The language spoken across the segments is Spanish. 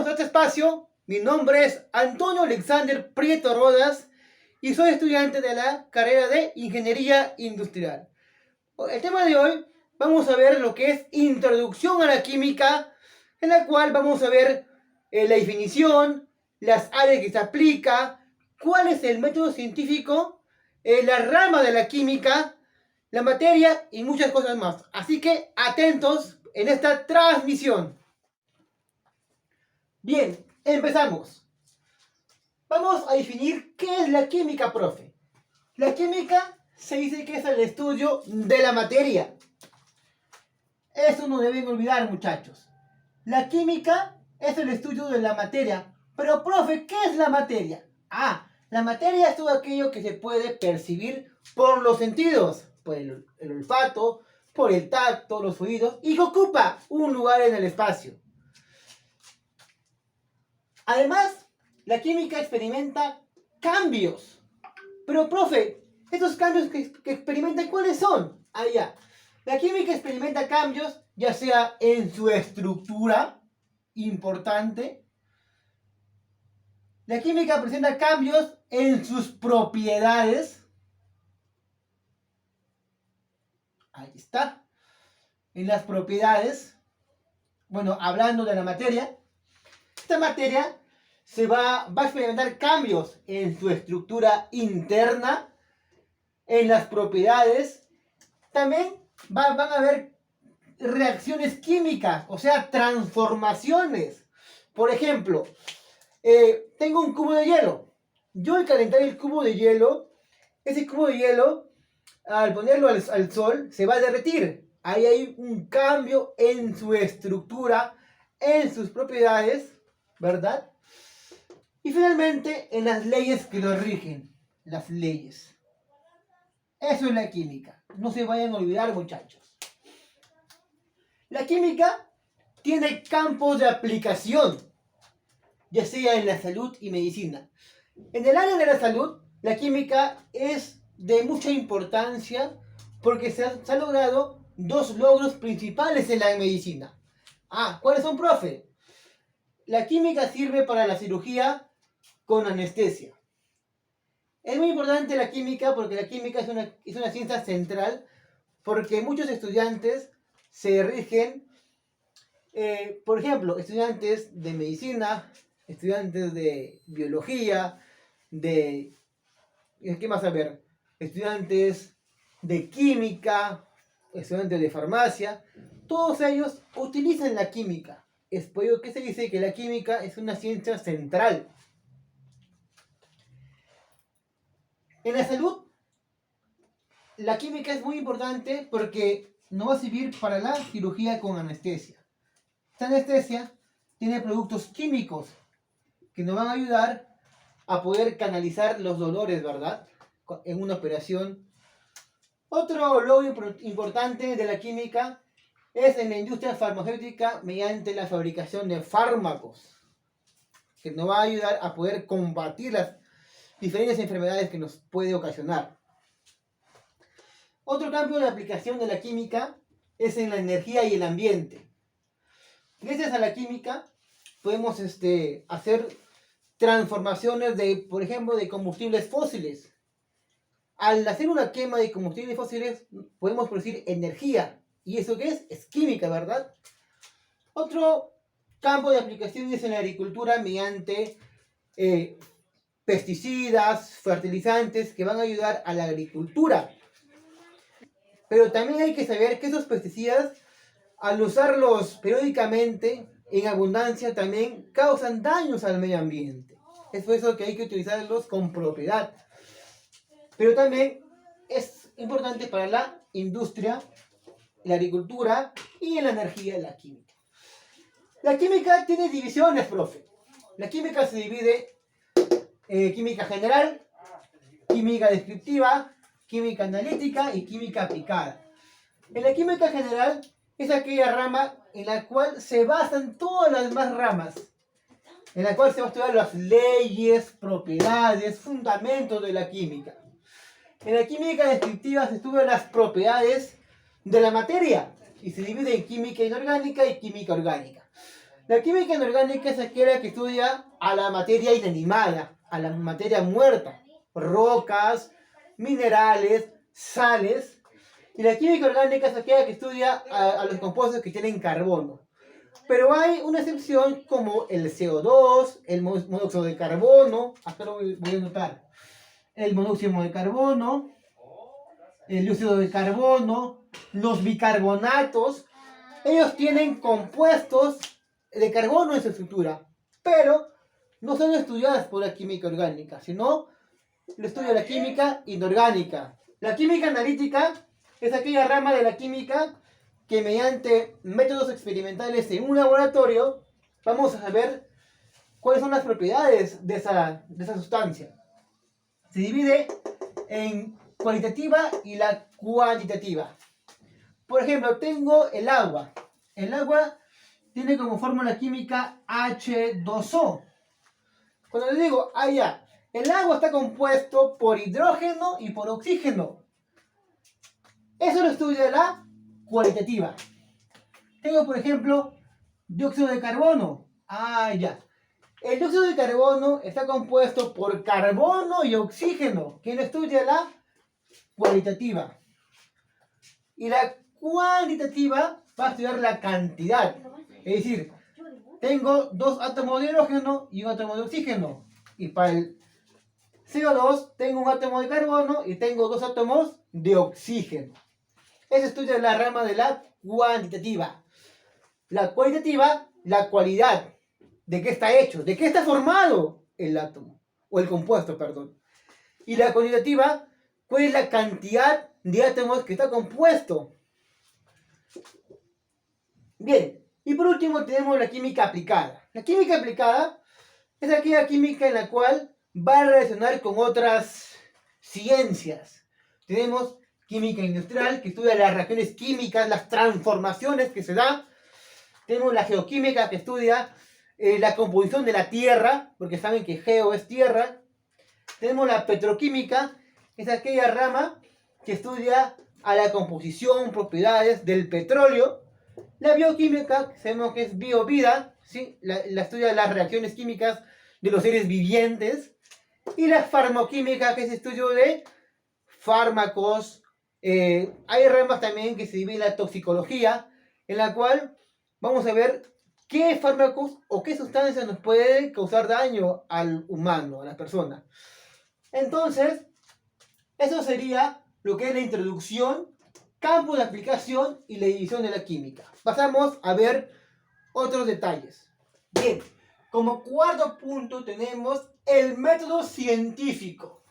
a este espacio. Mi nombre es Antonio Alexander Prieto Rodas y soy estudiante de la carrera de Ingeniería Industrial. El tema de hoy vamos a ver lo que es Introducción a la Química, en la cual vamos a ver la definición, las áreas que se aplica, cuál es el método científico, la rama de la química, la materia y muchas cosas más. Así que atentos en esta transmisión. Bien, empezamos. Vamos a definir qué es la química, profe. La química se dice que es el estudio de la materia. Eso no deben olvidar, muchachos. La química es el estudio de la materia. Pero, profe, ¿qué es la materia? La materia es todo aquello que se puede percibir por los sentidos, por el olfato, por el tacto, los oídos, y que ocupa un lugar en el espacio. Además, la química experimenta cambios. Pero, profe, ¿estos cambios que experimenta cuáles son? La química experimenta cambios, ya sea en su estructura, importante. La química presenta cambios en sus propiedades. Ahí está. En las propiedades. Bueno, hablando de la materia. Esta materia va a experimentar cambios en su estructura interna, en las propiedades. También van a haber reacciones químicas, o sea, transformaciones. Por ejemplo, tengo un cubo de hielo. Yo al calentar el cubo de hielo, ese cubo de hielo, al ponerlo al sol, se va a derretir. Ahí hay un cambio en su estructura, en sus propiedades, ¿verdad? Y finalmente, en las leyes que lo rigen. Las leyes. Eso es la química. No se vayan a olvidar, muchachos. La química tiene campos de aplicación, ya sea en la salud y medicina. En el área de la salud, la química es de mucha importancia porque se han logrado dos logros principales en la medicina. ¿Cuáles son, profe? La química sirve para la cirugía con anestesia. Es muy importante la química porque la química es una ciencia central porque muchos estudiantes se rigen, por ejemplo, estudiantes de medicina, estudiantes de biología, ¿qué más saber? Estudiantes de química, estudiantes de farmacia, todos ellos utilizan la química. Es por ello que se dice que la química es una ciencia central. En la salud, la química es muy importante porque nos va a servir para la cirugía con anestesia. Esta anestesia tiene productos químicos que nos van a ayudar a poder canalizar los dolores, ¿verdad? En una operación. Otro logro importante de la química es en la industria farmacéutica mediante la fabricación de fármacos, que nos va a ayudar a poder combatir las diferentes enfermedades que nos puede ocasionar. Otro campo de aplicación de la química es en la energía y el ambiente. Gracias a la química podemos hacer transformaciones por ejemplo, de combustibles fósiles. Al hacer una quema de combustibles fósiles podemos producir energía. ¿Y eso qué es? Es química, ¿verdad? Otro campo de aplicación es en la agricultura mediante pesticidas, fertilizantes que van a ayudar a la agricultura. Pero también hay que saber que esos pesticidas, al usarlos periódicamente, en abundancia, también causan daños al medio ambiente. Es por eso que hay que utilizarlos con propiedad. Pero también es importante para la industria, la agricultura y en la energía y la química. La química tiene divisiones, profe. La química se divide química general, química descriptiva, química analítica y química aplicada. En la química general es aquella rama en la cual se basan todas las demás ramas, en la cual se va a estudiar las leyes, propiedades, fundamentos de la química. En la química descriptiva se estudian las propiedades de la materia y se divide en química inorgánica y química orgánica. La química inorgánica es aquella que estudia a la materia inanimada, a la materia muerta, rocas, minerales, sales. Y la química orgánica es aquella que estudia a los compuestos que tienen carbono. Pero hay una excepción como el CO2, el monóxido de carbono, acá lo voy a anotar, el monóxido de carbono, el dióxido de carbono, los bicarbonatos. Ellos tienen compuestos de carbono en su estructura, pero no son estudiadas por la química orgánica, sino lo estudia la química inorgánica. La química analítica es aquella rama de la química que mediante métodos experimentales en un laboratorio vamos a saber cuáles son las propiedades de esa sustancia. Se divide en cualitativa y la cuantitativa. Por ejemplo, tengo el agua. El agua tiene como fórmula química H2O. Cuando le digo, ya, el agua está compuesto por hidrógeno y por oxígeno. Eso lo estudia la cualitativa. Tengo, por ejemplo, dióxido de carbono. Ya. El dióxido de carbono está compuesto por carbono y oxígeno. ¿Quién estudia la cualitativa? Y la cuantitativa va a estudiar la cantidad. Es decir, tengo 2 átomos de hidrógeno y un átomo de oxígeno. Y para el CO2 tengo un átomo de carbono y tengo 2 átomos de oxígeno. Eso estudia la rama de la cuantitativa. La cualitativa, la cualidad. ¿De qué está hecho? ¿De qué está formado el átomo? O el compuesto, perdón. Y la cuantitativa, ¿cuál es la cantidad de átomos que está compuesto? Bien, y por último tenemos la química aplicada. La química aplicada es aquella química en la cual va a relacionar con otras ciencias. Tenemos química industrial, que estudia las reacciones químicas, las transformaciones que se dan. Tenemos la geoquímica, que estudia la composición de la tierra, porque saben que geo es tierra. Tenemos la petroquímica, es aquella rama que estudia a la composición, propiedades del petróleo. La bioquímica, sabemos que es biovida, ¿sí? la estudia las reacciones químicas de los seres vivientes. Y la farmacoquímica, que es estudio de fármacos. Hay ramas también que se dividen en la toxicología, en la cual vamos a ver qué fármacos o qué sustancias nos pueden causar daño al humano, a la persona. Entonces, eso sería lo que es la introducción, campo de aplicación y la división de la química. Pasamos a ver otros detalles. Bien, como cuarto punto tenemos el método científico.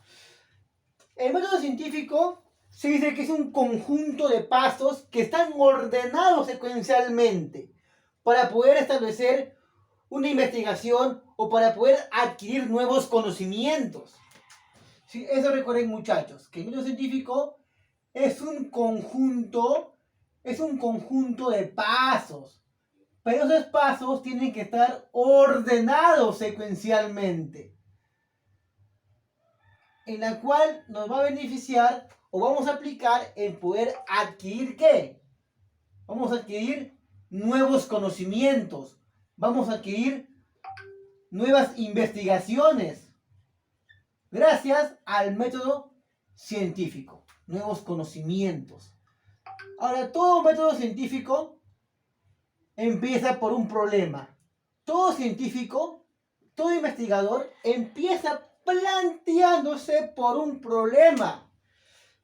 El método científico se dice que es un conjunto de pasos que están ordenados secuencialmente para poder establecer una investigación o para poder adquirir nuevos conocimientos. Sí, eso recuerden, muchachos, que el método científico es un conjunto de pasos, pero esos pasos tienen que estar ordenados secuencialmente, en la cual nos va a beneficiar o vamos a aplicar en poder adquirir ¿qué? Vamos a adquirir nuevos conocimientos, vamos a adquirir nuevas investigaciones gracias al método científico, nuevos conocimientos. Ahora, todo método científico empieza por un problema. Todo científico, todo investigador empieza planteándose por un problema.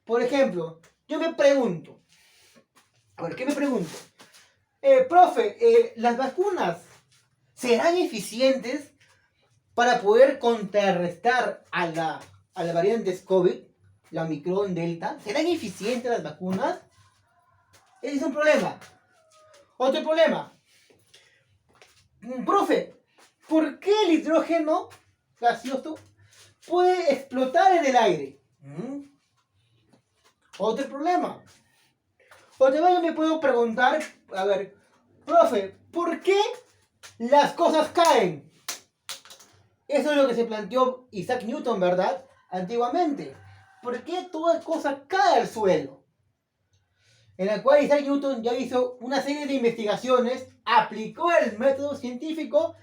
Por ejemplo, yo me pregunto, ¿qué me pregunto? Profe, ¿las vacunas serán eficientes para poder contrarrestar a la variante COVID, la Omicron, Delta? ¿Serán eficientes las vacunas? Ese es un problema. Otro problema. Profe, ¿por qué el hidrógeno gaseoso puede explotar en el aire? Otro problema. O también me puedo preguntar, a ver, profe, ¿por qué las cosas caen? Eso es lo que se planteó Isaac Newton, ¿verdad? Antiguamente. ¿Por qué toda cosa cae al suelo? en la cual Isaac Newton ya hizo una serie de investigaciones, aplicó el método científico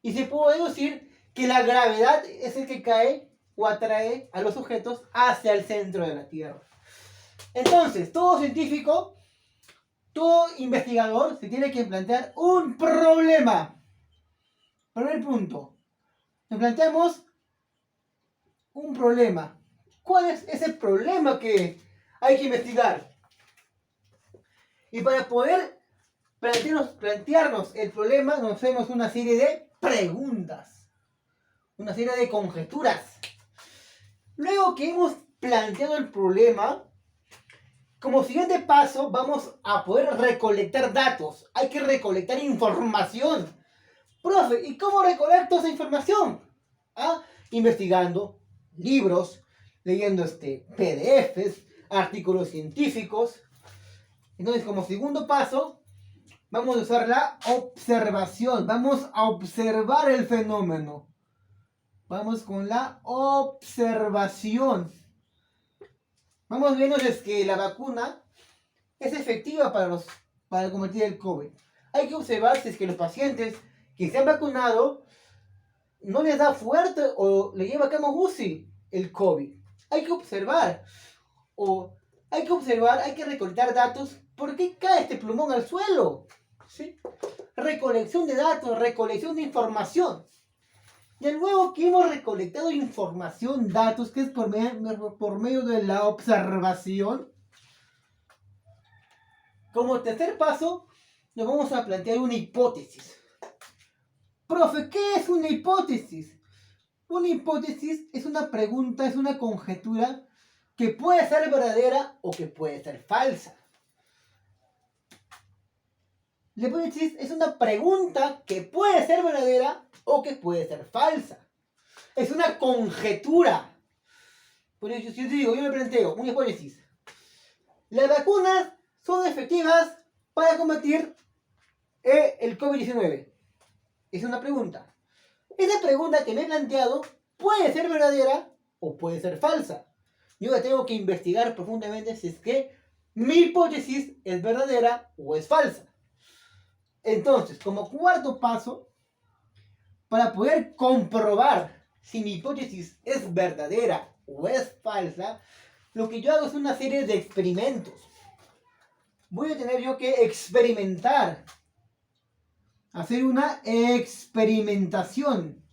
y se pudo deducir que la gravedad es el que cae o atrae a los objetos hacia el centro de la Tierra. Entonces, todo científico, todo investigador se tiene que plantear un problema. Primer punto, nos planteamos un problema. ¿Cuál es ese problema que hay que investigar? Y para poder plantearnos el problema, nos hacemos una serie de preguntas, una serie de conjeturas. Luego que hemos planteado el problema, como siguiente paso vamos a poder recolectar datos. Hay que recolectar información. Profe, ¿y cómo recolecto esa información? Investigando libros, leyendo PDFs, artículos científicos. Entonces, como segundo paso, vamos a usar la observación. Vamos a observar el fenómeno. Vamos con la observación. Vamos viendo si es que la vacuna es efectiva para combatir el COVID. Hay que observar si es que los pacientes que se han vacunado no les da fuerte o le lleva a cama UCI el COVID. Hay que observar. Hay que recolectar datos. ¿Por qué cae este plumón al suelo? ¿Sí? Recolección de datos, recolección de información. Y luego que hemos recolectado información, datos, que es por medio de la observación, como tercer paso, nos vamos a plantear una hipótesis. Profe, ¿qué es una hipótesis? Una hipótesis es una pregunta, es una conjetura que puede ser verdadera o que puede ser falsa. La hipótesis es una pregunta que puede ser verdadera o que puede ser falsa. Es una conjetura. Por eso yo me planteo una hipótesis. Las vacunas son efectivas para combatir el COVID-19. Es una pregunta. Esa pregunta que me he planteado puede ser verdadera o puede ser falsa. Yo la tengo que investigar profundamente si es que mi hipótesis es verdadera o es falsa. Entonces, como cuarto paso, para poder comprobar si mi hipótesis es verdadera o es falsa, lo que yo hago es una serie de experimentos. Voy a tener yo que experimentar, hacer una experimentación.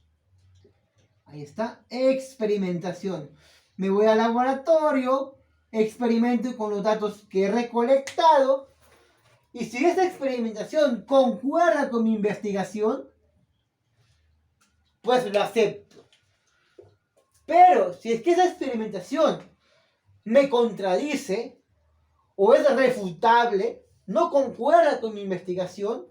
Ahí está, experimentación. Me voy al laboratorio, experimento con los datos que he recolectado. Y si esa experimentación concuerda con mi investigación, pues lo acepto. Pero si es que esa experimentación me contradice o es refutable, no concuerda con mi investigación,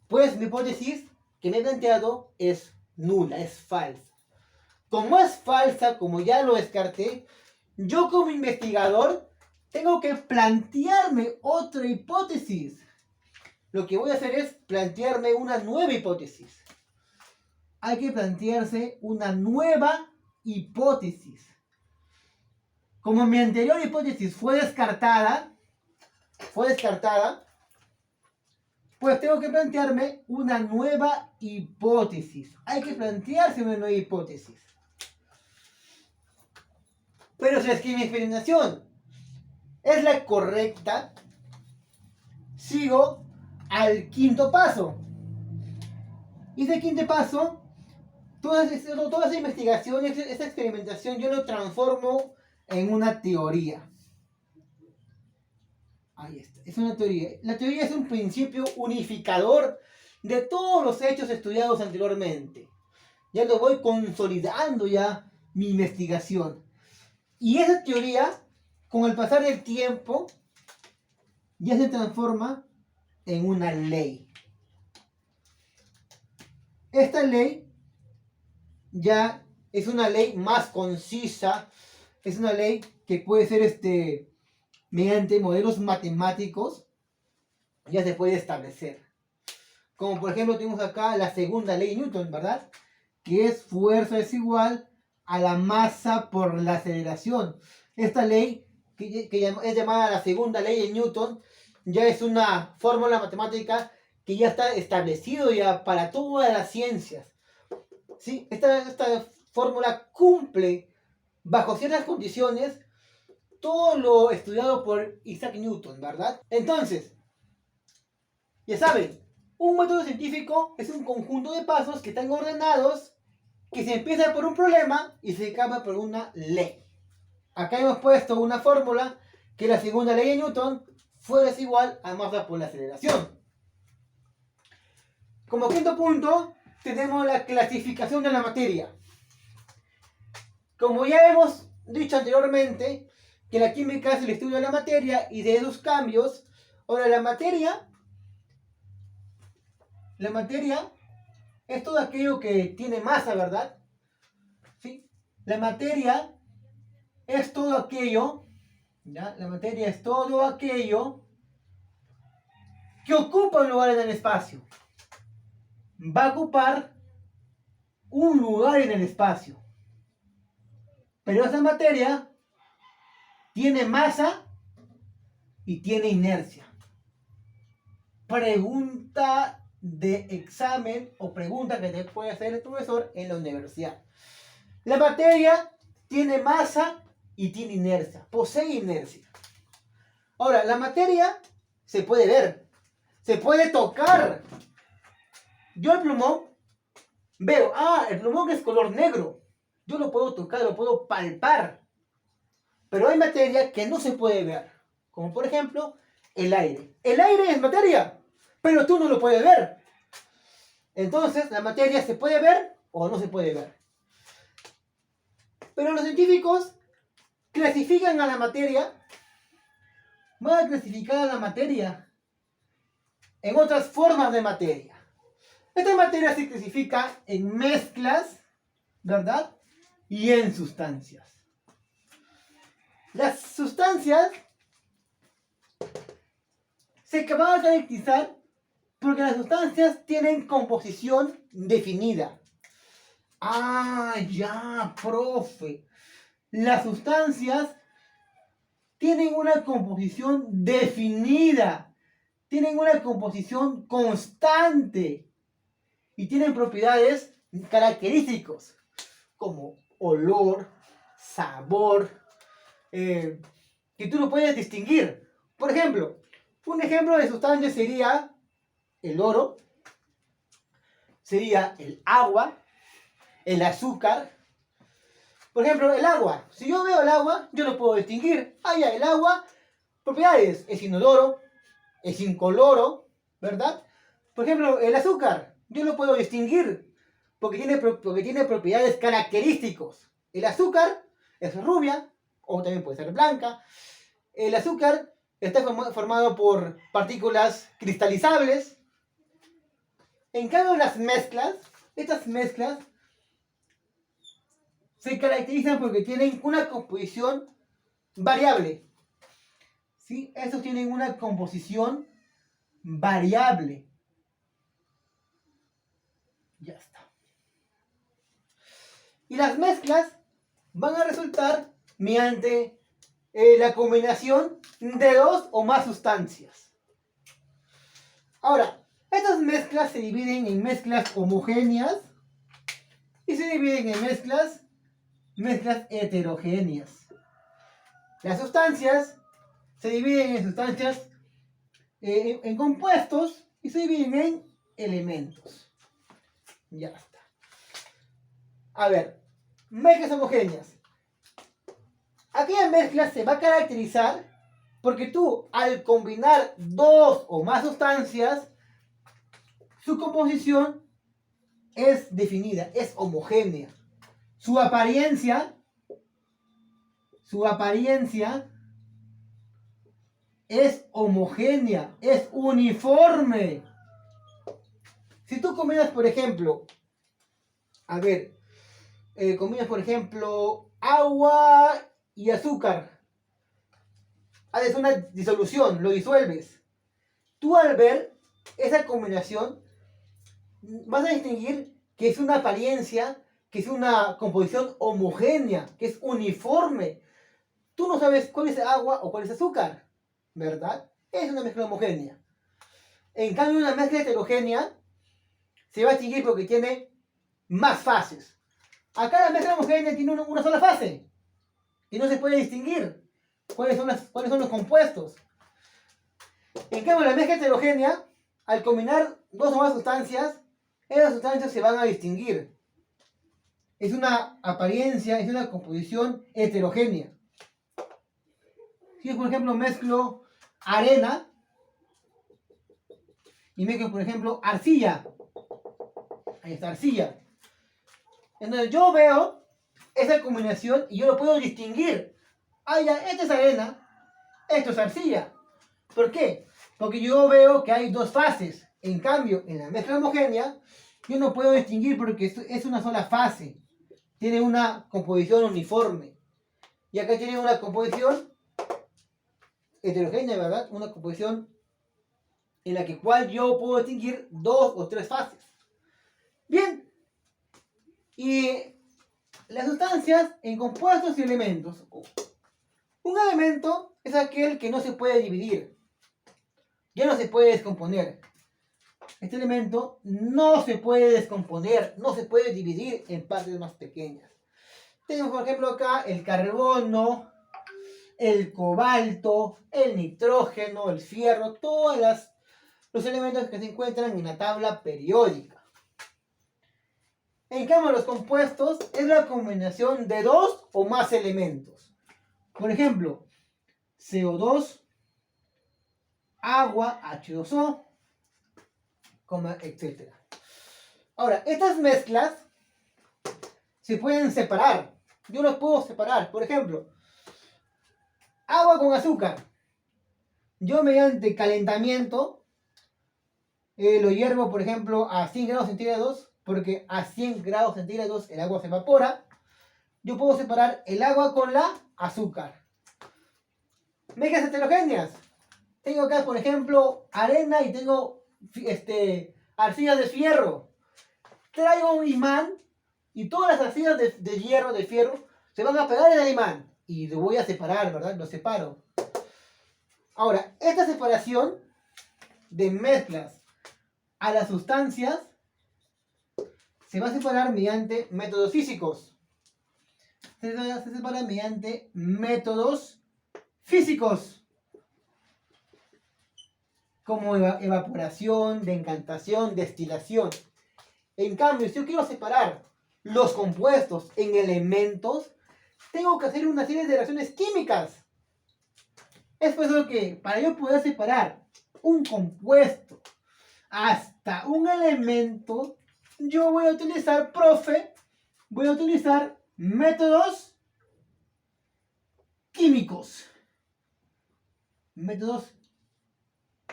pues mi hipótesis que me he planteado es nula, es falsa. Como es falsa, como ya lo descarté, yo como investigador tengo que plantearme otra hipótesis. Lo que voy a hacer es plantearme una nueva hipótesis. Hay que plantearse una nueva hipótesis. Como mi anterior hipótesis fue descartada, pues tengo que plantearme una nueva hipótesis. Hay que plantearse una nueva hipótesis. Pero si es que mi experimentación es la correcta, sigo al quinto paso. Y ese quinto paso, toda esa investigación, esa experimentación, yo lo transformo en una teoría. Ahí está, es una teoría. La teoría es un principio unificador de todos los hechos estudiados anteriormente. Ya lo voy consolidando ya mi investigación. Y esa teoría, con el pasar del tiempo, ya se transforma en una ley. Esta ley ya es una ley más concisa, es una ley que puede ser mediante modelos matemáticos, ya se puede establecer. Como por ejemplo tenemos acá la segunda ley de Newton, ¿verdad? Que es fuerza es igual a la masa por la aceleración. Esta ley es llamada la segunda ley de Newton, ya es una fórmula matemática que ya está establecido ya para todas las ciencias. ¿Sí? Esta fórmula cumple bajo ciertas condiciones todo lo estudiado por Isaac Newton, ¿verdad? Entonces, ya saben, un método científico es un conjunto de pasos que están ordenados, que se empieza por un problema y se acaba por una ley. Acá hemos puesto una fórmula que la segunda ley de Newton fuerza igual a masa por la aceleración. Como quinto punto, tenemos la clasificación de la materia. Como ya hemos dicho anteriormente, que la química es el estudio de la materia y de sus cambios. Ahora, la materia es todo aquello que tiene masa, ¿verdad? ¿Sí? La materia es todo aquello, ¿ya? La materia es todo aquello que ocupa un lugar en el espacio. Va a ocupar un lugar en el espacio. Pero esa materia tiene masa y tiene inercia. Pregunta de examen o pregunta que te puede hacer el profesor en la universidad. La materia tiene masa y tiene inercia, posee inercia. Ahora, la materia se puede ver, se puede tocar. Yo el plumón veo, el plumón es color negro. Yo lo puedo tocar, lo puedo palpar. Pero hay materia que no se puede ver, como por ejemplo el aire. El aire es materia, pero tú no lo puedes ver. Entonces, la materia se puede ver o no se puede ver. Pero los científicos clasifican a la materia, van a clasificar a la materia en otras formas de materia. Esta materia se clasifica en mezclas, ¿verdad? Y en sustancias. Las sustancias se van a caracterizar porque las sustancias tienen composición definida. Ya, profe. Las sustancias tienen una composición definida, tienen una composición constante y tienen propiedades características como olor, sabor, que tú lo puedes distinguir. Por ejemplo, un ejemplo de sustancia sería el oro, sería el agua, el azúcar. Por ejemplo, el agua. Si yo veo el agua, yo lo puedo distinguir. Ya, el agua, propiedades, es inodoro, es incoloro, ¿verdad? Por ejemplo, el azúcar, yo lo puedo distinguir porque tiene propiedades características. El azúcar es rubia, o también puede ser blanca. El azúcar está formado por partículas cristalizables. En cambio, estas mezclas se caracterizan porque tienen una composición variable. ¿Sí? Estos tienen una composición variable. Ya está. Y las mezclas van a resultar mediante la combinación de dos o más sustancias. Ahora, estas mezclas se dividen en mezclas homogéneas y se dividen en mezclas heterogéneas. Las sustancias se dividen en sustancias en compuestos y se dividen en elementos. Ya está. A ver, mezclas homogéneas. Aquella mezcla se va a caracterizar porque tú, al combinar dos o más sustancias, su composición es definida, es homogénea. Su apariencia es homogénea, es uniforme. Si tú combinas, por ejemplo, combinas, por ejemplo, agua y azúcar, haces una disolución, lo disuelves. Tú al ver esa combinación, vas a distinguir que es una apariencia, que es una composición homogénea, que es uniforme. tú no sabes cuál es agua o cuál es azúcar, ¿verdad? Es una mezcla homogénea. En cambio, una mezcla heterogénea se va a distinguir porque tiene más fases. Acá la mezcla homogénea tiene una sola fase y no se puede distinguir cuáles son los compuestos. En cambio, la mezcla heterogénea, al combinar dos o más sustancias, esas sustancias se van a distinguir. Es una apariencia, es una composición heterogénea. Si yo, por ejemplo, mezclo arena y mezclo, por ejemplo, arcilla. Ahí está, arcilla. Entonces yo veo esa combinación y yo lo puedo distinguir. Ah, ya, esta es arena, esto es arcilla. ¿Por qué? Porque yo veo que hay dos fases. En cambio, en la mezcla homogénea, yo no puedo distinguir porque es una sola fase. Tiene una composición uniforme. Y acá tiene una composición heterogénea, ¿verdad? Una composición en la cual yo puedo distinguir dos o tres fases. Bien. Y las sustancias en compuestos y elementos. Un elemento es aquel que no se puede dividir. Ya no se puede descomponer. Este elemento no se puede descomponer, no se puede dividir en partes más pequeñas. Tenemos, por ejemplo, acá el carbono, el cobalto, el nitrógeno, el fierro, todos los elementos que se encuentran en la tabla periódica. En cambio, los compuestos es la combinación de dos o más elementos. Por ejemplo, CO2, agua, H2O, etc. Ahora, estas mezclas se pueden separar. Yo las puedo separar. Por ejemplo, agua con azúcar. Yo mediante calentamiento lo hiervo, por ejemplo, a 100 grados centígrados, porque a 100 grados centígrados el agua se evapora. Yo puedo separar el agua con la azúcar. Mezclas heterogéneas. Tengo acá, por ejemplo, arena y tengo arcillas de fierro. Traigo un imán y todas las arcillas de hierro, de fierro, se van a pegar en el imán. Y lo voy a separar, ¿verdad? Lo separo. Ahora, esta separación de mezclas a las sustancias se va a separar mediante métodos físicos. Se separa mediante métodos físicos. Como evaporación, decantación, destilación. En cambio, si yo quiero separar los compuestos en elementos, tengo que hacer una serie de reacciones químicas. Es por eso que para yo poder separar un compuesto hasta un elemento, yo voy a utilizar, métodos químicos. Métodos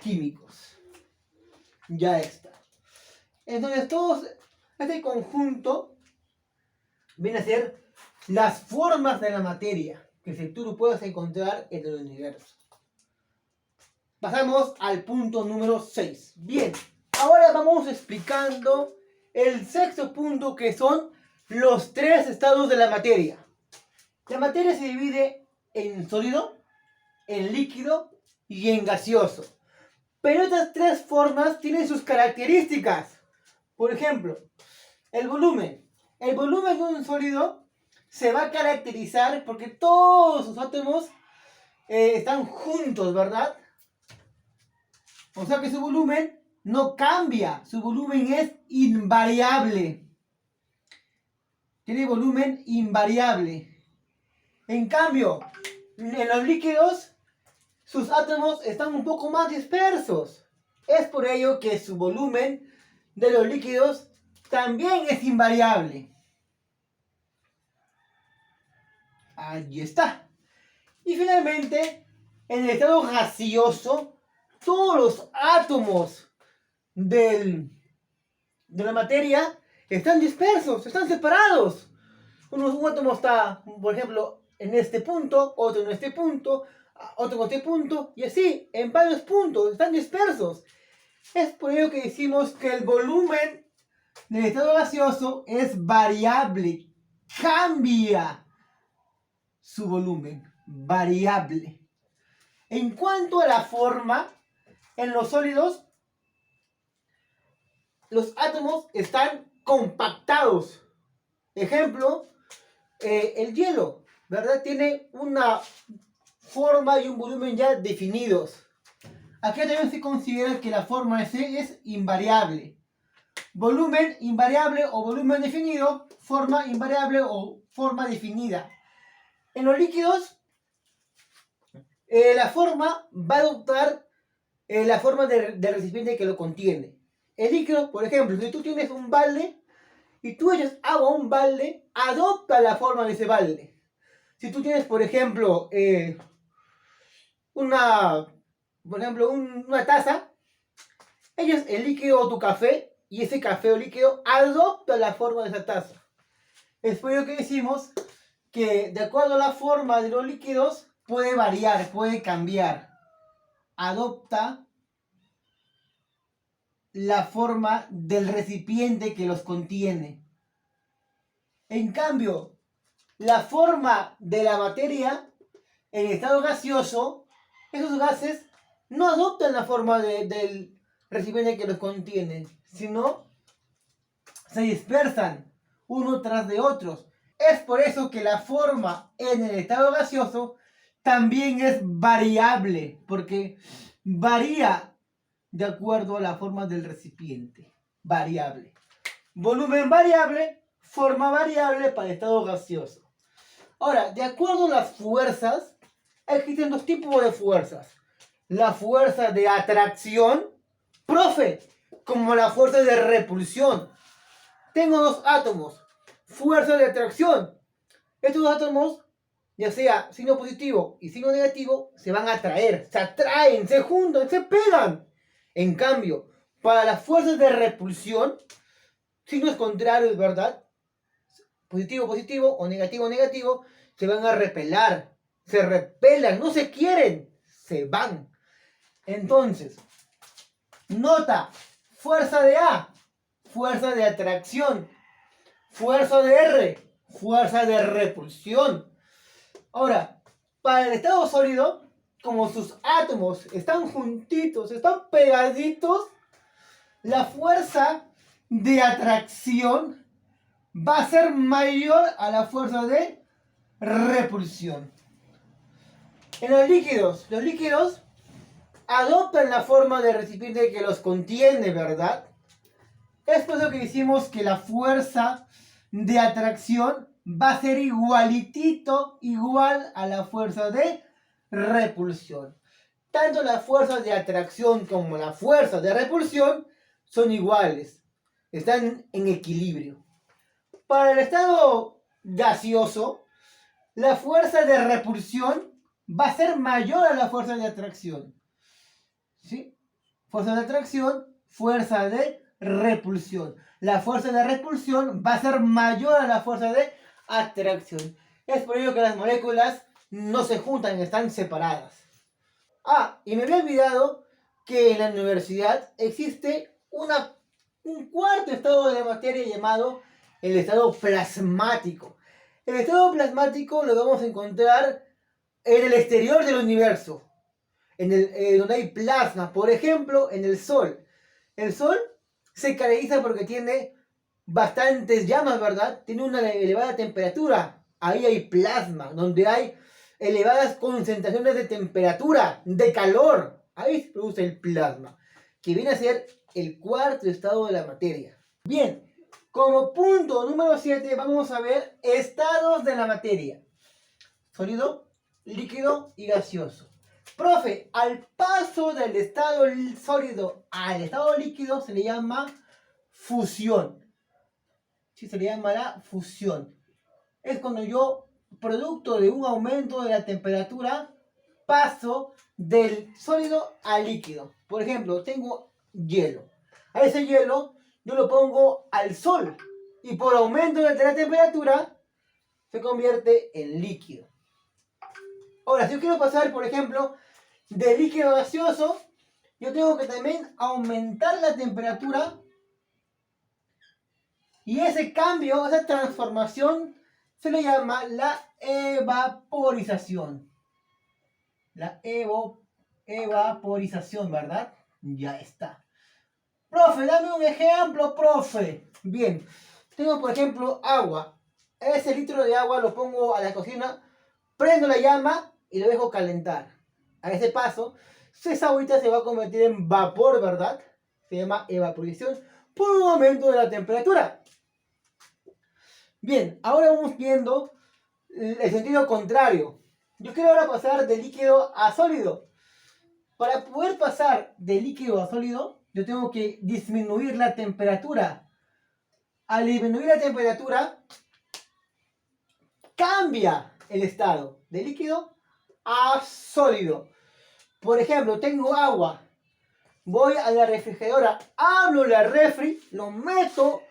químicos. Ya está. Entonces, todo este conjunto viene a ser las formas de la materia que tú lo puedes encontrar en el universo. Pasamos al punto número 6. Bien, ahora vamos explicando el sexto punto, que son los tres estados de la materia. La materia se divide en sólido, en líquido y en gaseoso. Pero estas tres formas tienen sus características. Por ejemplo, el volumen. El volumen de un sólido se va a caracterizar porque todos sus átomos están juntos, ¿verdad? O sea que su volumen no cambia. Su volumen es invariable. Tiene volumen invariable. En cambio, en los líquidos, sus átomos están un poco más dispersos. Es por ello que su volumen de los líquidos también es invariable. Ahí está. Y finalmente, en el estado gaseoso, todos los átomos de la materia están dispersos, están separados. Un átomo está, por ejemplo, en este punto, otro en este punto, otro en este punto, y así, en varios puntos, están dispersos. Es por ello que decimos que el volumen del estado gaseoso es variable, cambia su volumen. variable. En cuanto a la forma, en los sólidos, los átomos están compactados. Ejemplo, el hielo, ¿verdad? Tiene una forma y un volumen ya definidos. Aquí también se considera que la forma es invariable. Volumen invariable o volumen definido, forma invariable o forma definida. En los líquidos, la forma va a adoptar la forma del recipiente que lo contiene. El líquido, por ejemplo, si tú tienes un balde y tú echas agua a un balde, adopta la forma de ese balde. Si tú tienes, por ejemplo, una taza, echas el líquido o tu café y ese café o líquido adopta la forma de esa taza. Es por ello que decimos que de acuerdo a la forma de los líquidos puede variar, puede cambiar. Adopta la forma del recipiente que los contiene. En cambio, la forma de la materia en estado gaseoso, esos gases no adoptan la forma del recipiente que los contiene, sino se dispersan uno tras de otros. Es por eso que la forma en el estado gaseoso también es variable, porque varía de acuerdo a la forma del recipiente. Variable. Volumen variable, forma variable para el estado gaseoso. Ahora, de acuerdo a las fuerzas, existen dos tipos de fuerzas. La fuerza de atracción, profe, como la fuerza de repulsión. Tengo dos átomos, fuerza de atracción. Estos dos átomos, ya sea signo positivo y signo negativo, se van a atraer, se atraen, se juntan, se pegan. En cambio, para las fuerzas de repulsión, signos contrarios, ¿verdad? Positivo, positivo o negativo, negativo, se van a repelar, se repelan, no se quieren, se van. Entonces, nota, fuerza de A, fuerza de atracción, fuerza de R, fuerza de repulsión. Ahora, para el estado sólido, como sus átomos están juntitos, están pegaditos, la fuerza de atracción va a ser mayor a la fuerza de repulsión. En los líquidos adoptan la forma del recipiente que los contiene, ¿verdad? Es por eso que decimos que la fuerza de atracción va a ser igual a la fuerza de repulsión. Tanto la fuerza de atracción como la fuerza de repulsión son iguales, están en equilibrio. Para el estado gaseoso, la fuerza de repulsión va a ser mayor a la fuerza de atracción. ¿Sí? Fuerza de atracción, fuerza de repulsión. La fuerza de repulsión va a ser mayor a la fuerza de atracción. Es por ello que las moléculas no se juntan, están separadas. Ah, y me había olvidado que en la universidad existe un cuarto estado de la materia llamado el estado plasmático. El estado plasmático lo vamos a encontrar en el exterior del universo, donde hay plasma, por ejemplo, en el Sol. El Sol se caracteriza porque tiene bastantes llamas, ¿verdad? Tiene una elevada temperatura. Ahí hay plasma, donde hay elevadas concentraciones de temperatura, de calor. Ahí se produce el plasma, que viene a ser el cuarto estado de la materia. Bien, como punto número 7 vamos a ver estados de la materia. Sólido, líquido y gaseoso. Profe, al paso del estado sólido al estado líquido se le llama fusión. Sí, se le llama la fusión. Es cuando yo, producto de un aumento de la temperatura, paso del sólido al líquido. Por ejemplo, tengo hielo. A ese hielo yo lo pongo al sol y por aumento de la temperatura se convierte en líquido. Ahora, si yo quiero pasar, por ejemplo, de líquido a gaseoso, yo tengo que también aumentar la temperatura y ese cambio, esa transformación, se le llama la evaporización. La evaporización, ¿verdad? Ya está. Profe, dame un ejemplo, profe. Bien, tengo por ejemplo agua. Ese litro de agua lo pongo a la cocina, prendo la llama y lo dejo calentar. A ese paso, esa agüita se va a convertir en vapor, ¿verdad? Se llama evaporización por un aumento de la temperatura. Bien, ahora vamos viendo el sentido contrario. Yo quiero ahora pasar de líquido a sólido. Para poder pasar de líquido a sólido, yo tengo que disminuir la temperatura. Al disminuir la temperatura, cambia el estado de líquido a sólido. Por ejemplo, tengo agua. Voy a la refrigeradora, abro la refri, lo meto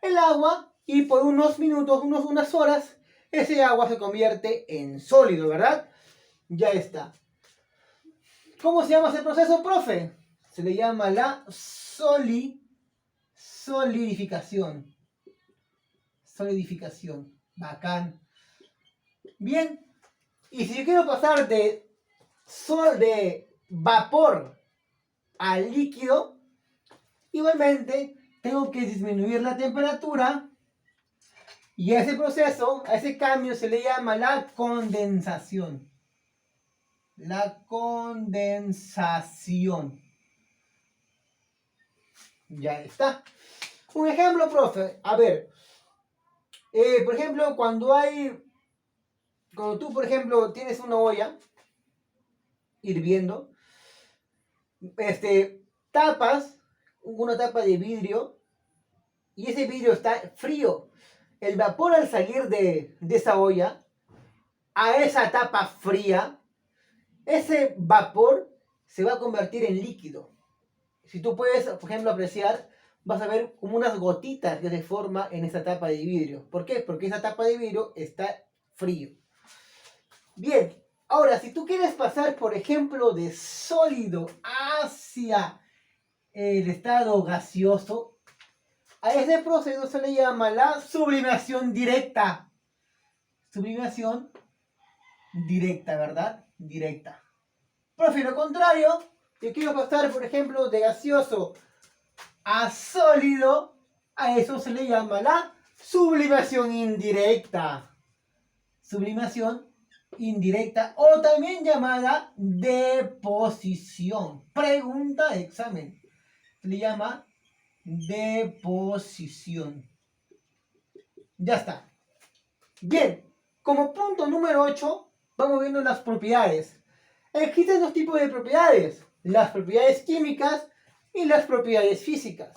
el agua y por unos minutos, unas horas, ese agua se convierte en sólido, ¿verdad? Ya está. ¿Cómo se llama ese proceso, profe? Se le llama la solidificación. Solidificación. Bacán. Bien. Y si yo quiero pasar de vapor a líquido, igualmente tengo que disminuir la temperatura. Y a ese proceso, a ese cambio se le llama la condensación. La condensación. Ya está. Un ejemplo, profe. A ver. Por ejemplo, cuando tú, por ejemplo, tienes una olla hirviendo, tapas una tapa de vidrio y ese vidrio está frío. El vapor al salir de esa olla a esa tapa fría, ese vapor se va a convertir en líquido. Si tú puedes, por ejemplo, apreciar, vas a ver como unas gotitas que se forman en esa tapa de vidrio. ¿Por qué? Porque esa tapa de vidrio está frío. Bien, ahora si tú quieres pasar, por ejemplo, de sólido hacia el estado gaseoso, a ese proceso se le llama la sublimación directa. Sublimación directa, ¿verdad? Directa. Profe, lo contrario, yo quiero pasar, por ejemplo, de gaseoso a sólido, a eso se le llama la sublimación indirecta. Sublimación indirecta o también llamada deposición. Pregunta de examen. Se le llama deposición. Ya está. Bien, como punto número 8, vamos viendo las propiedades. Existen dos tipos de propiedades. Las propiedades químicas y las propiedades físicas.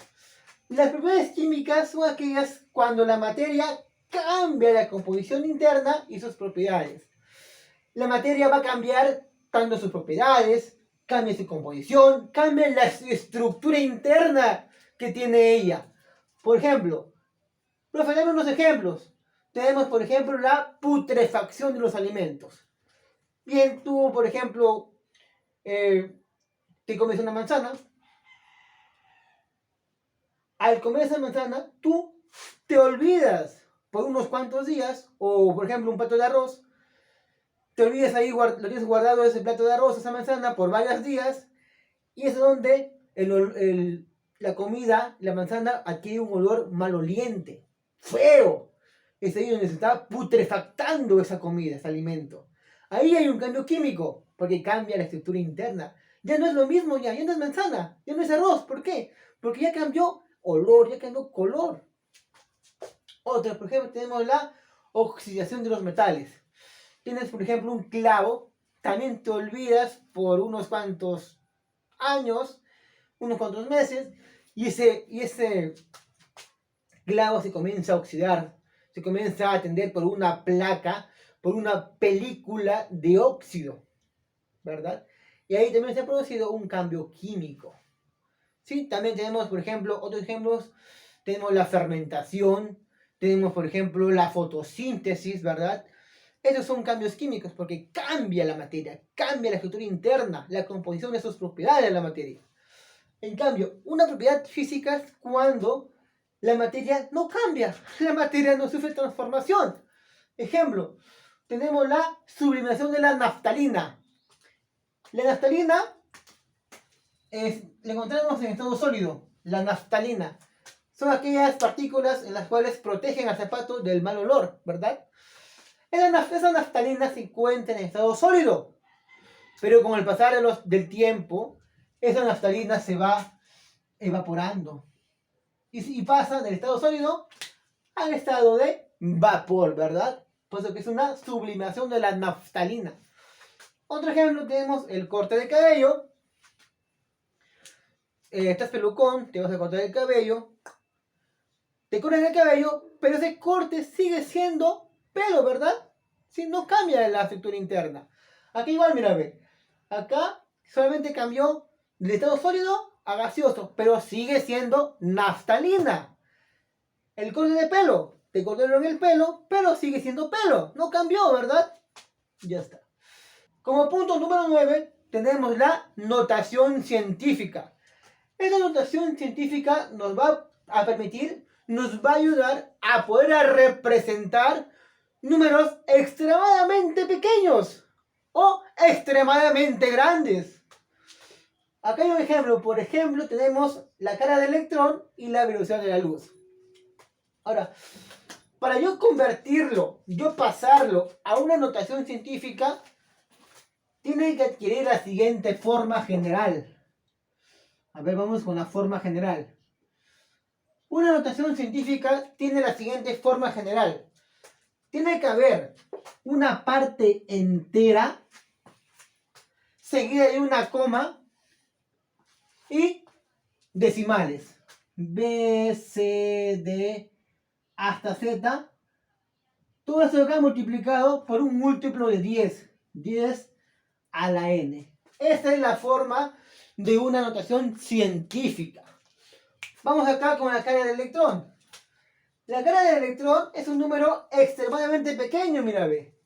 Las propiedades químicas son aquellas cuando la materia cambia la composición interna y sus propiedades. La materia va a cambiar tanto sus propiedades, cambia su composición, cambia la estructura interna que tiene ella. Por ejemplo, profe, dame unos ejemplos. Tenemos, por ejemplo, la putrefacción de los alimentos. Bien, tú, por ejemplo, te comes una manzana. Al comer esa manzana, tú te olvidas por unos cuantos días, o por ejemplo un plato de arroz, te olvidas ahí, lo tienes guardado ese plato de arroz, esa manzana, por varios días, y es donde la comida, la manzana, adquiere un olor maloliente, feo. Es ahí donde se está putrefactando esa comida, ese alimento. Ahí hay un cambio químico, porque cambia la estructura interna. Ya no es lo mismo, ya no es manzana, ya no es arroz. ¿Por qué? Porque ya cambió olor, ya cambió color. Otra, por ejemplo, tenemos la oxidación de los metales. Tienes, por ejemplo, un clavo, también te olvidas por unos cuantos años, unos cuantos meses, y ese clavo se comienza a oxidar, se comienza a atender por una placa, por una película de óxido, ¿verdad? Y ahí también se ha producido un cambio químico. ¿Sí? También tenemos, por ejemplo, otros ejemplos, tenemos la fermentación, tenemos, por ejemplo, la fotosíntesis, ¿verdad? Esos son cambios químicos porque cambia la materia, cambia la estructura interna, la composición de sus propiedades de la materia. En cambio, una propiedad física es cuando la materia no cambia, la materia no sufre transformación. Ejemplo, tenemos la sublimación de la naftalina. La naftalina la encontramos en estado sólido. La naftalina son aquellas partículas en las cuales protegen al zapato del mal olor, ¿verdad? Esa naftalina se encuentra en estado sólido, pero con el pasar del tiempo, esa naftalina se va evaporando y pasa del estado sólido al estado de vapor, ¿verdad? Por eso que es una sublimación de la naftalina. Otro ejemplo tenemos el corte de cabello. Estás pelucón, te vas a cortar el cabello. Te cortas el cabello, pero ese corte sigue siendo pelo, ¿verdad? Si no cambia la estructura interna. Aquí igual, mira, ve. Acá solamente cambió del estado sólido a gaseoso, pero sigue siendo naftalina. El corte de pelo, te cortaron el pelo, pero sigue siendo pelo. No cambió, ¿verdad? Ya está. Como punto número 9, tenemos la notación científica. Esta notación científica nos va a permitir, nos va a ayudar a poder representar números extremadamente pequeños o extremadamente grandes. Acá hay un ejemplo. Por ejemplo, tenemos la cara del electrón y la velocidad de la luz. Ahora, para yo convertirlo, yo pasarlo a una notación científica, tiene que adquirir la siguiente forma general. A ver, vamos con la forma general. Una notación científica tiene la siguiente forma general. Tiene que haber una parte entera seguida de una coma y decimales. B, C, D, hasta Z. Todo esto acá multiplicado por un múltiplo de 10. 10 a la n. Esta es la forma de una notación científica. Vamos acá con la carga del electrón. La carga del electrón es un número extremadamente pequeño, mira, ve.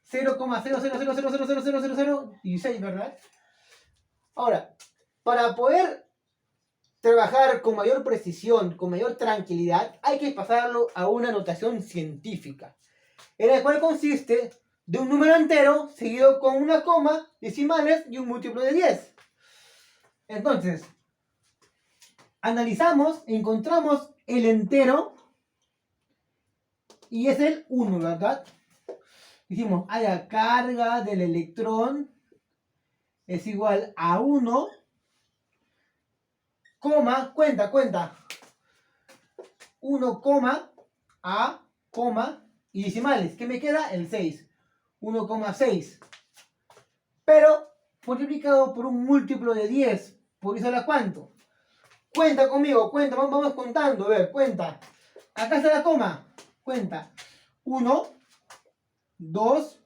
0,000000016, ¿verdad? Ahora, para poder trabajar con mayor precisión, con mayor tranquilidad, hay que pasarlo a una notación científica, en la cual consiste de un número entero seguido con una coma, decimales y un múltiplo de 10. Entonces, analizamos, encontramos el entero y es el 1, ¿verdad? Dijimos, la carga del electrón es igual a 1, coma, cuenta, 1, a, y decimales. ¿Qué me queda? El 6. 1,6. Pero multiplicado por un múltiplo de 10. ¿Por eso la cuánto? Cuenta conmigo, cuenta, vamos contando, a ver, cuenta. Acá está la coma, cuenta. 1, 2,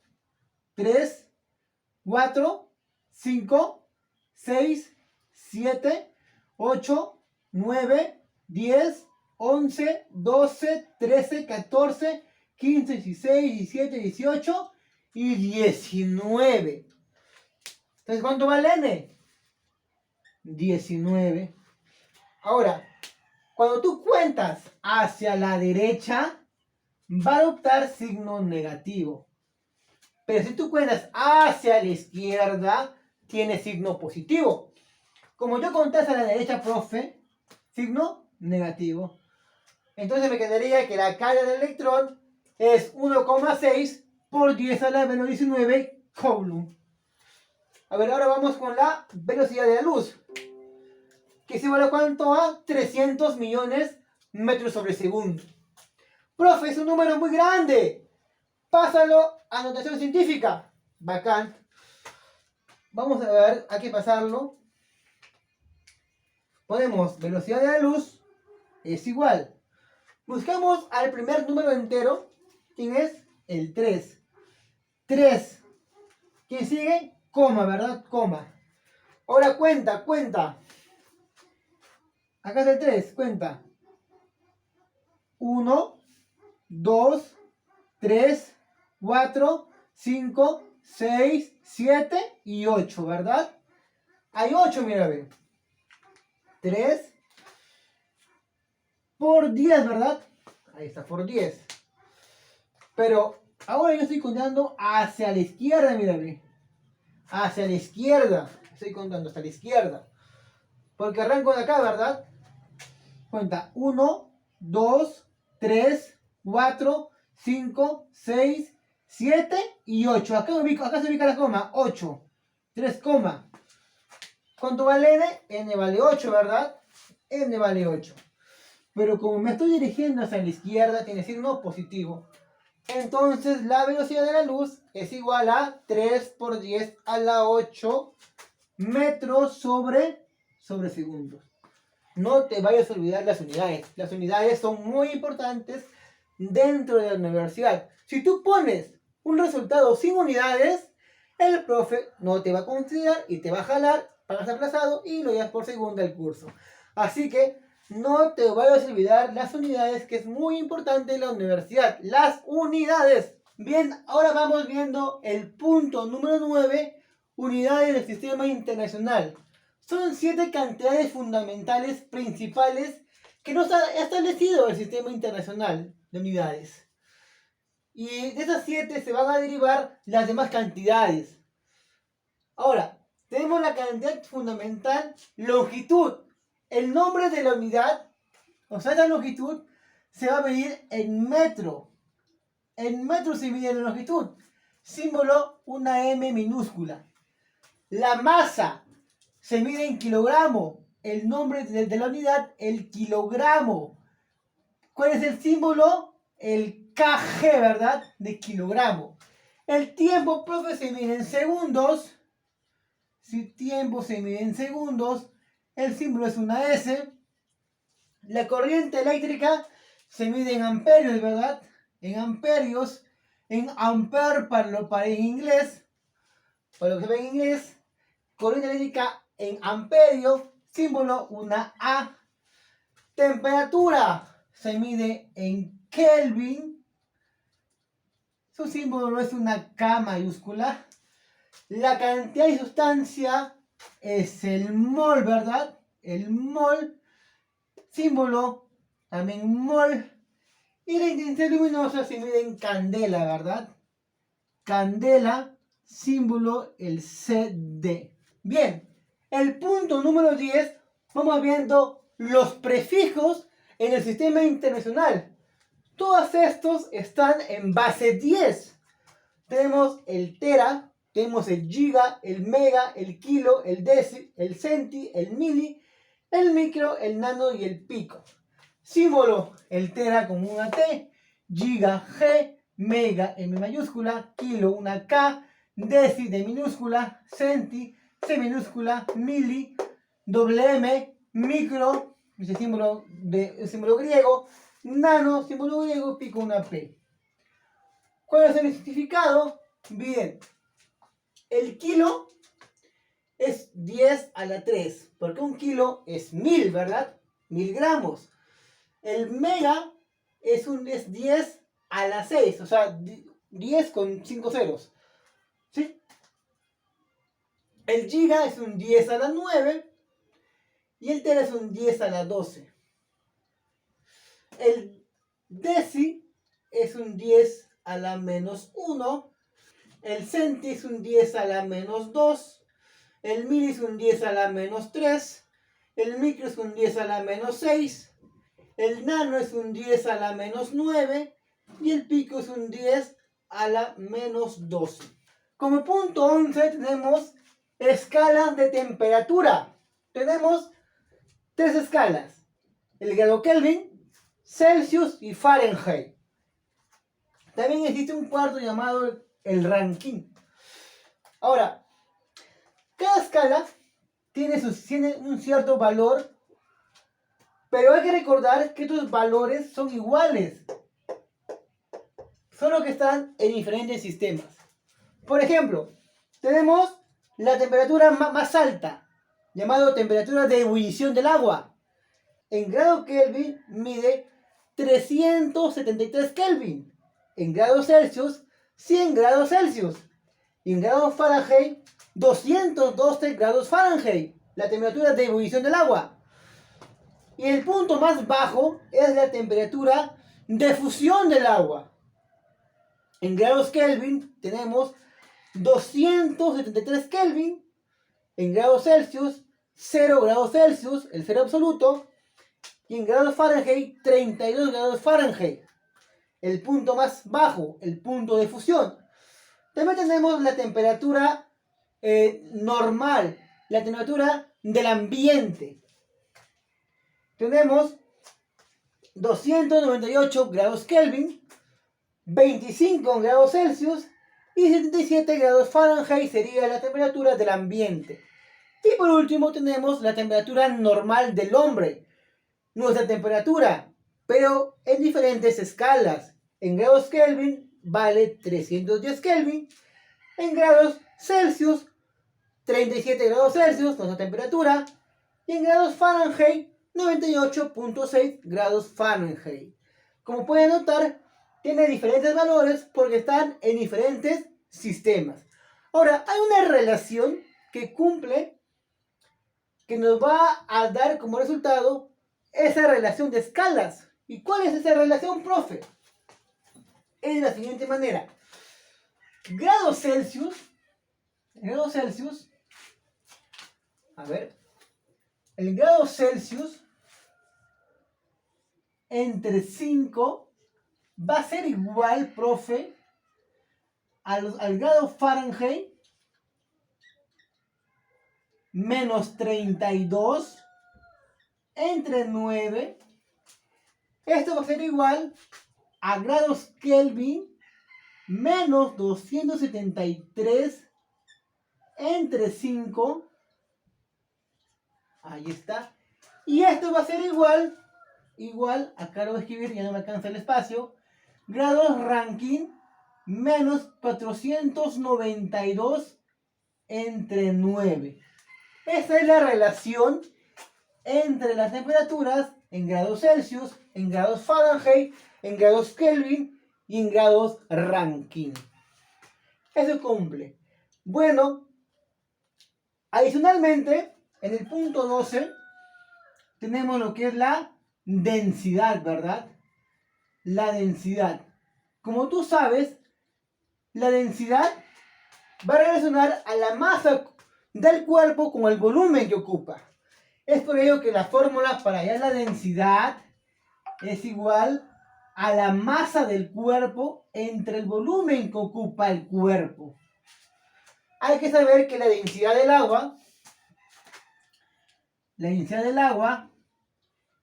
3, 4, 5, 6, 7, 8, 9, 10, 11, 12, 13, 14, 15, 16, 17, 18 y 19. Entonces, ¿cuánto vale n? 19. Ahora, cuando tú cuentas hacia la derecha, va a adoptar signo negativo. Pero si tú cuentas hacia la izquierda, tiene signo positivo. Como yo conté hacia la derecha, profe, signo negativo. Entonces me quedaría que la carga del electrón es 1,6 por 10 a la menos 19 coulomb. A ver, ahora vamos con la velocidad de la luz, que se igual a cuánto, a 300 millones metros sobre segundo. Profe, es un número muy grande. Pásalo a notación científica. Bacán. Vamos a ver, hay que pasarlo. Ponemos velocidad de la luz es igual. Buscamos al primer número entero. ¿Quién es? El 3. 3. ¿Quién sigue? Coma, ¿verdad? Coma. Ahora cuenta. Acá está el 3, cuenta. 1, 2, 3, 4, 5, 6, 7 y 8, ¿verdad? Hay 8, mira, ve. 3 por 10, ¿verdad? Ahí está, por 10. Pero ahora yo estoy contando hacia la izquierda, mira, ve. hacia la izquierda. Estoy contando hasta la izquierda. Porque arranco de acá, ¿verdad? Cuenta 1, 2, 3, 4, 5, 6, 7 y 8. Acá se ubica la coma. 8. 3 coma. ¿Cuánto vale n? N vale 8, ¿verdad? N vale 8. Pero como me estoy dirigiendo hacia la izquierda, tiene signo positivo. Entonces la velocidad de la luz es igual a 3 por 10 a la 8 metros sobre segundos. No te vayas a olvidar las unidades. Las unidades son muy importantes dentro de la universidad. Si tú pones un resultado sin unidades, el profe no te va a considerar y te va a jalar, pagas aplazado y lo llevas por segunda el curso. Así que no te vayas a olvidar las unidades, que es muy importante en la universidad. Las unidades. Bien, ahora vamos viendo el punto número 9, unidades del sistema internacional. Son 7 cantidades fundamentales principales que nos ha establecido el sistema internacional de unidades. Y de esas 7 se van a derivar las demás cantidades. Ahora, tenemos la cantidad fundamental, longitud. El nombre de la unidad, o sea, la longitud, se va a medir en metro. En metro se mide la longitud. Símbolo, una M minúscula. La masa se mide en kilogramo. El nombre de la unidad, el kilogramo. ¿Cuál es el símbolo? El kg, ¿verdad? De kilogramo. El tiempo, profe, se mide en segundos. Si tiempo se mide en segundos, el símbolo es una S. La corriente eléctrica se mide en amperios, ¿verdad? En amperios. En ampere para en inglés. Para lo que se ve en inglés. Corriente eléctrica en amperio, símbolo una A. Temperatura se mide en Kelvin. Su símbolo es una K mayúscula. La cantidad de sustancia es el mol, ¿verdad? El mol. Símbolo también mol. Y la intensidad luminosa se mide en candela, ¿verdad? Candela, símbolo el CD. Bien, el punto número 10, vamos viendo los prefijos en el sistema internacional. Todos estos están en base 10. Tenemos el tera, tenemos el giga, el mega, el kilo, el deci, el centi, el mili, el micro, el nano y el pico. Símbolo, el tera como una T, giga G, mega M mayúscula, kilo una K, deci de minúscula, centi, C minúscula, mili, doble M, micro, ese símbolo, símbolo griego, nano, símbolo griego, pico una P. ¿Cuál es el significado? Bien, el kilo es 10 a la 3, porque un kilo es 1000, ¿verdad? 1000 gramos. El mega es 10 a la 6, o sea, 10 con 5 ceros. ¿Sí? El giga es un 10 a la 9 y el tera es un 10 a la 12. El deci es un 10 a la menos 1. El centi es un 10 a la menos 2. El mili es un 10 a la menos 3. El micro es un 10 a la menos 6. El nano es un 10 a la menos 9. Y el pico es un 10 a la menos 12. Como punto 11 tenemos escalas de temperatura. Tenemos 3 escalas. El grado Kelvin, Celsius y Fahrenheit. También existe un cuarto llamado el Rankine. Ahora, cada escala tiene un cierto valor, pero hay que recordar que estos valores son iguales, solo que están en diferentes sistemas. Por ejemplo, tenemos la temperatura más alta, llamada temperatura de ebullición del agua. En grado Kelvin mide 373 Kelvin. En grados Celsius, 100 grados Celsius. Y en grados Fahrenheit, 212 grados Fahrenheit. La temperatura de ebullición del agua. Y el punto más bajo es la temperatura de fusión del agua. En grados Kelvin tenemos 273 Kelvin en grados Celsius, 0 grados Celsius, el cero absoluto, y en grados Fahrenheit, 32 grados Fahrenheit, el punto más bajo, el punto de fusión. También tenemos la temperatura normal, la temperatura del ambiente. Tenemos 298 grados Kelvin, 25 grados Celsius y 77 grados Fahrenheit sería la temperatura del ambiente. Y por último tenemos la temperatura normal del hombre, nuestra temperatura, pero en diferentes escalas. En grados Kelvin vale 310 Kelvin, en grados Celsius 37 grados Celsius, nuestra temperatura, y en grados Fahrenheit 98.6 grados Fahrenheit. Como pueden notar, tiene diferentes valores porque están en diferentes sistemas. Ahora, hay una relación que cumple, que nos va a dar como resultado esa relación de escalas. ¿Y cuál es esa relación, profe? Es de la siguiente manera. Grados Celsius, a ver, el grado Celsius entre 5 va a ser igual, profe, al grado Fahrenheit menos 32 entre 9. Esto va a ser igual a grados Kelvin menos 273 entre 5. Ahí está. Y esto va a ser igual, acá lo voy a escribir, ya no me alcanza el espacio, grados Rankine menos 492 entre 9. Esa es la relación entre las temperaturas en grados Celsius, en grados Fahrenheit, en grados Kelvin y en grados Rankine. Eso cumple. Bueno, adicionalmente, en el punto 12 tenemos lo que es la densidad, ¿verdad? La densidad. Como tú sabes, la densidad va a relacionar a la masa del cuerpo con el volumen que ocupa. Es por ello que la fórmula para hallar la densidad es igual a la masa del cuerpo entre el volumen que ocupa el cuerpo. Hay que saber que la densidad del agua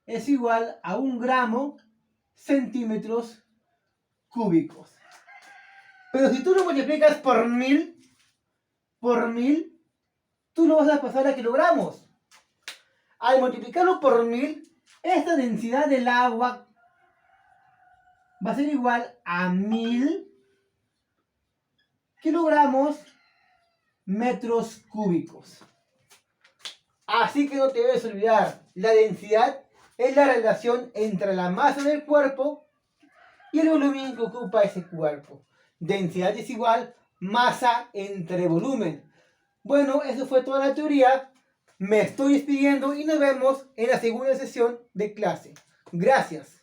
es igual a 1 gramo centímetros cúbicos. Pero si tú lo multiplicas por 1000, tú lo vas a pasar a kilogramos. Al multiplicarlo por 1000, esta densidad del agua va a ser igual a 1000 kilogramos metros cúbicos. Así que no te debes olvidar, la densidad es la relación entre la masa del cuerpo y el volumen que ocupa ese cuerpo. Densidad es igual masa entre volumen. Bueno, eso fue toda la teoría. Me estoy despidiendo y nos vemos en la segunda sesión de clase. Gracias.